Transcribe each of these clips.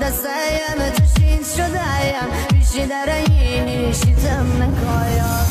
دستایم تشین شدایم بیشی در اینی شیتم نکایم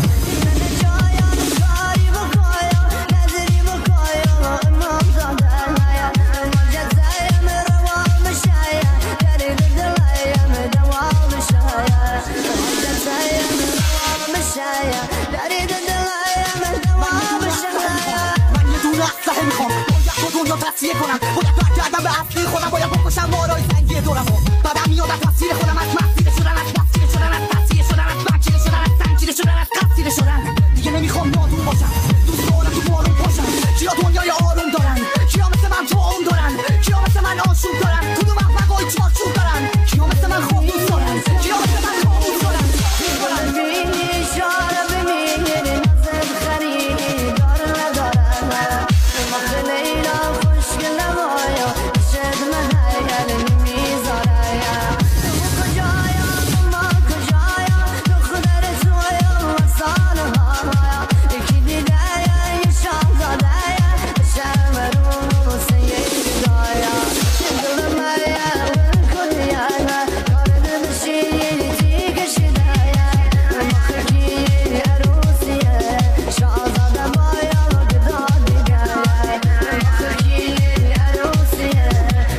من جایم کاری بکایم نظری بکایم امام زادایم مجزایم روان بشایم درید دلایم دوام بشایم مجزایم روان بشایم درید دلایم دوام بشایم من یه دونه اسلحه میخوام باید با دنیا تصفیه کنم باید برگردم به اصلی خودم باید بکشم مارای زنگی دورمو بعدم میاد از مسیر خودم از مسیر شدن از مسیر شدن از تصفیه شدن از بکیره شدن از زنجیره شدن از قصیره شدن دیگه نمیخوام نادون باشم دوست دارم تو بارون پاشم کیا دنیای آروم دارن کیا مثل من توام دارن کیا مثل من آشوب دارن کدوم احمقای چارچوب دارن کیا مثل من خوب دوست دارن کیا مثل من خاموش دارن ببینی اشاره بمیری نزد خریدی دار ندارم مخ لیلا خوشگل نمایا شد من هیل نمیذارم کجایم ما کجایم دختر تویم وصال هایا یکی دیده یه شاهزاده شرم رو سیدایا دل مریم کدیم کارد بشینی دیگه شدایا مخ کی عروسیه شاهزاده بایا گدا دیگه مخ کی عروسیه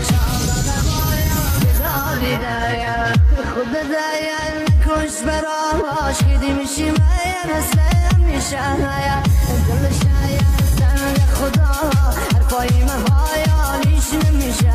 شاهزاده بایا گدا دیگه خود دایم نکش براش کدی میشی من اسلم میشه دل شاید سند خدا حرفای مهایا لیش نمیشه